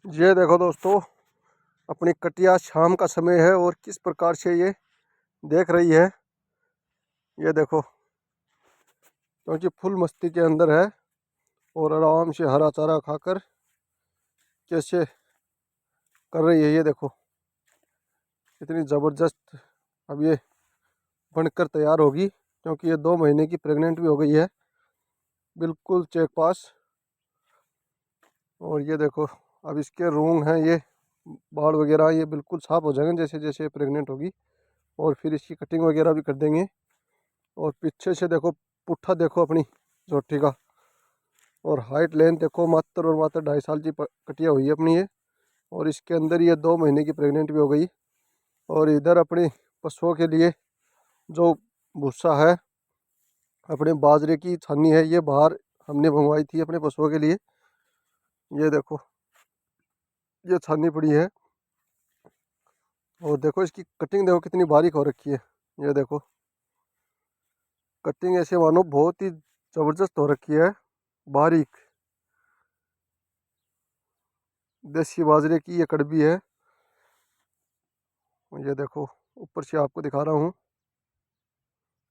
ये देखो दोस्तों, अपनी कटिया शाम का समय है और किस प्रकार से ये देख रही है। ये देखो, क्योंकि फुल मस्ती के अंदर है और आराम से हरा चारा खाकर कैसे कर रही है। ये देखो कितनी ज़बरदस्त अब ये बनकर तैयार होगी, क्योंकि ये 2 महीने की प्रेग्नेंट भी हो गई है, बिल्कुल चेक पास। और ये देखो, अब इसके रूंग हैं, ये बाल वगैरह ये बिल्कुल साफ हो जाएंगे जैसे जैसे प्रेग्नेंट होगी। और फिर इसकी कटिंग वगैरह भी कर देंगे। और पीछे से देखो, पुट्ठा देखो अपनी जोटी का, और हाइट लेंथ देखो, मात्र और मात्र 2.5 साल की कटिया हुई है अपनी ये। और इसके अंदर ये 2 महीने की प्रेग्नेंट भी हो गई। और इधर अपनी पशुओं के लिए जो भूसा है, अपने बाजरे की छानी है, ये बाहर हमने मंगवाई थी अपने पशुओं के लिए। ये देखो, ये छानी पड़ी है। और देखो इसकी कटिंग देखो कितनी बारीक हो रखी है। ये देखो कटिंग ऐसे मानो बहुत ही ज़बरदस्त हो रखी है, बारीक। देसी बाजरे की ये कड़बी है। ये देखो, ऊपर से आपको दिखा रहा हूँ,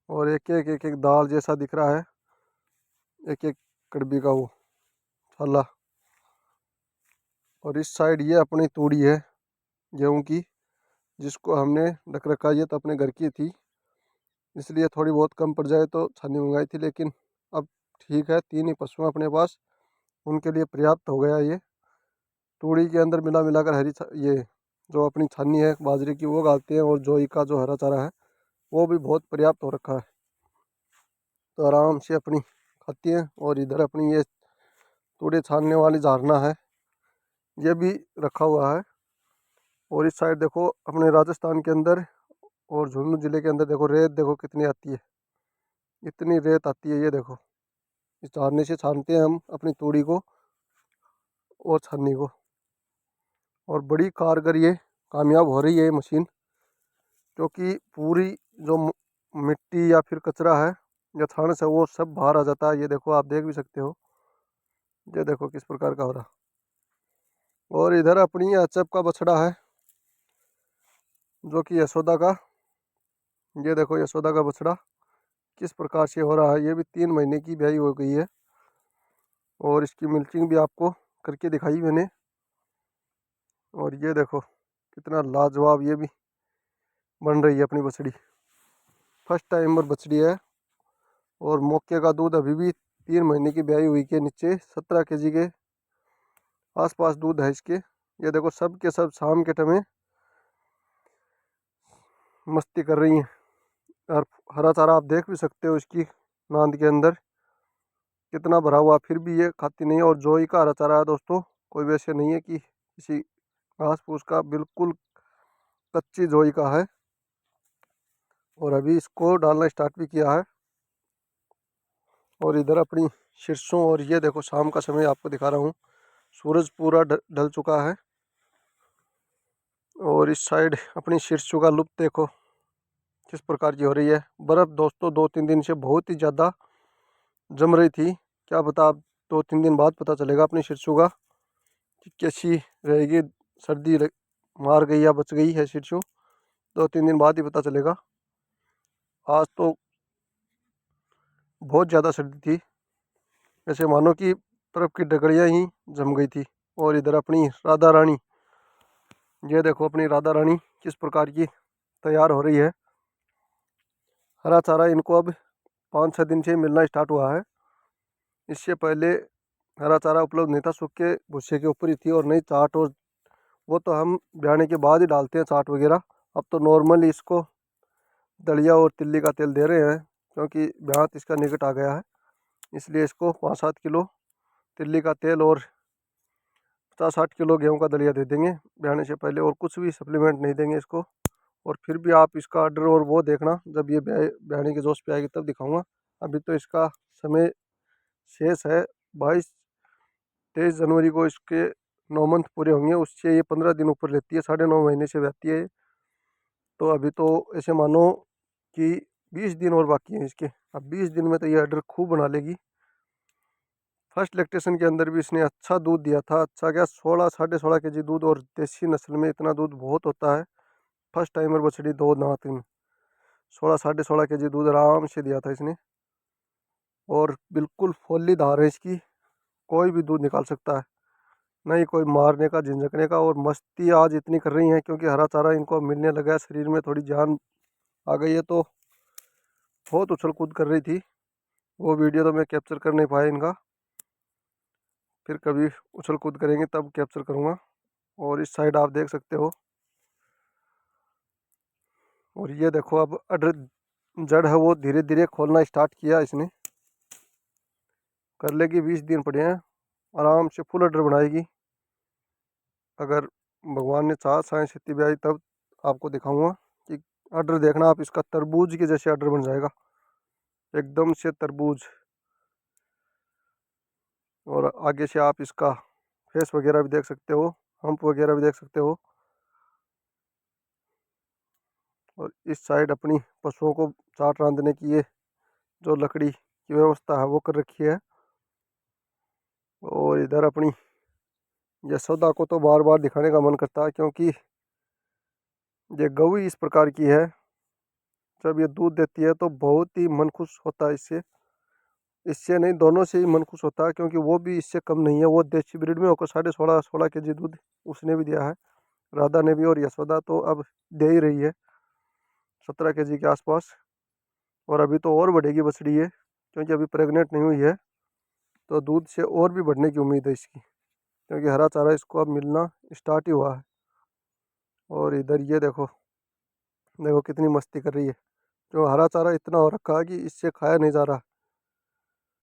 और एक एक दाल जैसा दिख रहा है, एक एक कड़बी का वो छाला। और इस साइड ये अपनी तूड़ी है गेहूं की, जिसको हमने रख रखा है। ये तो अपने घर की थी, इसलिए थोड़ी बहुत कम पड़ जाए तो छानी मंगाई थी, लेकिन अब ठीक है, 3 ही पशु हैं अपने पास, उनके लिए पर्याप्त हो गया ये। तूड़ी के अंदर मिला मिलाकर ये जो अपनी छानी है बाजरे की वो डालते हैं, और जोई का जो हरा चारा है वो भी बहुत पर्याप्त हो रखा है, तो आराम से अपनी खाती हैं। और इधर अपनी ये तूड़ी छानने वाली झारना है, ये भी रखा हुआ है। और इस साइड देखो, अपने राजस्थान के अंदर और झुंझुनू जिले के अंदर देखो, रेत देखो कितनी आती है, इतनी रेत आती है। ये देखो, इस झारने से छानते हैं हम अपनी तूड़ी को और छन्नी को। और बड़ी कारगर ये कामयाब हो रही है ये मशीन, क्योंकि पूरी जो मिट्टी या फिर कचरा है या छान से वो सब बाहर आ जाता है। ये देखो, आप देख भी सकते हो, ये देखो किस प्रकार का हो रहा। और इधर अपनी एचएफ का बछड़ा है, जो कि यशोदा का। ये देखो यशोदा का बछड़ा किस प्रकार से हो रहा है, ये भी 3 महीने की ब्याई हो गई है। और इसकी मिल्किंग भी आपको करके दिखाई मैंने। और ये देखो कितना लाजवाब ये भी बन रही है अपनी बछड़ी, फर्स्ट टाइमर बछड़ी है। और मौके का दूध अभी भी 3 महीने की ब्याई हुई के नीचे 17 kg के आसपास दूध है इसके। ये देखो, सब के सब शाम के टाइम मस्ती कर रही हैं। और हरा चारा आप देख भी सकते हो इसकी नांद के अंदर कितना भरा हुआ, फिर भी ये खाती नहीं है। और जोई का हरा चारा है दोस्तों, कोई वैसे नहीं है कि किसी घास फूस का, बिल्कुल कच्ची जोई का है। और अभी इसको डालना स्टार्ट भी किया है। और इधर अपनी सरसों, और ये देखो शाम का समय आपको दिखा रहा हूँ, सूरज पूरा ढल चुका है। और इस साइड अपनी सरसों का लुप्त देखो किस प्रकार की हो रही है। बर्फ़ दोस्तों 2-3 दिन से बहुत ही ज़्यादा जम रही थी, क्या पता अब 2-3 दिन बाद पता चलेगा अपनी सरसों का कि कैसी रहेगी। सर्दी मार गई या बच गई है सरसों, 2-3 दिन बाद ही पता चलेगा। आज तो बहुत ज़्यादा सर्दी थी, ऐसे मानो कि बर्फ़ की डगड़ियाँ ही जम गई थी। और इधर अपनी राधा रानी, ये देखो अपनी राधा रानी किस प्रकार की तैयार हो रही है। हरा चारा इनको अब 5-6 दिन से मिलना स्टार्ट हुआ है। इससे पहले हरा चारा उपलब्ध नहीं था, सूखे भूसे के ऊपर ही थी। और नहीं चाट, और वो तो हम ब्याने के बाद ही डालते हैं चाट वगैरह। अब तो नॉर्मली इसको दलिया और तिल्ली का तेल दे रहे हैं, क्योंकि ब्यात इसका निकट आ गया है। इसलिए इसको 5-7 किलो तिल्ली का तेल और 50-60 किलो गेहूँ का दलिया दे देंगे ब्याने से पहले, और कुछ भी सप्लीमेंट नहीं देंगे इसको। और फिर भी आप इसका ऑर्डर और वो देखना, जब ये ब्याने की जोश पे आएगी तब दिखाऊंगा। अभी तो इसका समय शेष है, 22-23 जनवरी को इसके 9 मंथ पूरे होंगे। उससे ये 15 दिन ऊपर लेती है, 9.5 महीने से रहती है। तो अभी तो ऐसे मानो कि 20 दिन और बाकी हैं इसके। अब 20 दिन में तो ये ऑर्डर खूब बना लेगी, फर्स्ट लैक्टेशन के अंदर भी इसने अच्छा दूध दिया था। अच्छा क्या 16 16.5 केजी दूध, और देसी नस्ल में इतना दूध बहुत होता है। फर्स्ट टाइमर बछड़ी 2 दांत में 16 16.5 केजी दूध आराम से दिया था इसने। और बिल्कुल फुल्ली धार है इसकी, कोई भी दूध निकाल सकता है, नहीं कोई मारने का झिझकने का। और मस्ती आज इतनी कर रही हैं क्योंकि हरा चारा इनको मिलने लगा है, शरीर में थोड़ी जान आ गई है, तो बहुत उछल कूद कर रही थी। वो वीडियो तो मैं कैप्चर कर नहीं पाया इनका, फिर कभी उछल कूद करेंगे तब कैप्चर करूँगा। और इस साइड आप देख सकते हो। और ये देखो अब अडर जड़ है वो धीरे धीरे खोलना स्टार्ट किया इसने। कर लेगी, 20 दिन पड़े हैं, आराम से फुल अडर बनाएगी। अगर भगवान ने चाहा साइंस इतनी भी आई तब आपको दिखाऊंगा कि अडर देखना आप, इसका तरबूज के जैसे अडर बन जाएगा, एकदम से तरबूज। और आगे से आप इसका फेस वगैरह भी देख सकते हो, हम्प वगैरह भी देख सकते हो। और इस साइड अपनी पशुओं को चाट रांधने की ये जो लकड़ी की व्यवस्था है वो कर रखी है। और इधर अपनी यशोदा को तो बार बार दिखाने का मन करता है क्योंकि ये गऊ इस प्रकार की है, जब ये दूध देती है तो बहुत ही मन खुश होता है इससे। इससे नहीं, दोनों से ही मन खुश होता है क्योंकि वो भी इससे कम नहीं है। वो देसी ब्रीड में होकर 16.5 केजी दूध उसने भी दिया है, राधा ने भी। और यशोदा तो अब दे ही रही है 17 केजी के आसपास। और अभी तो और बढ़ेगी बछड़ी है क्योंकि अभी प्रेग्नेंट नहीं हुई है, तो दूध से और भी बढ़ने की उम्मीद है इसकी, क्योंकि हरा चारा इसको अब मिलना स्टार्ट ही हुआ है। और इधर ये देखो, देखो कितनी मस्ती कर रही है। जो हरा चारा इतना हो रखा है कि इससे खाया नहीं जा रहा।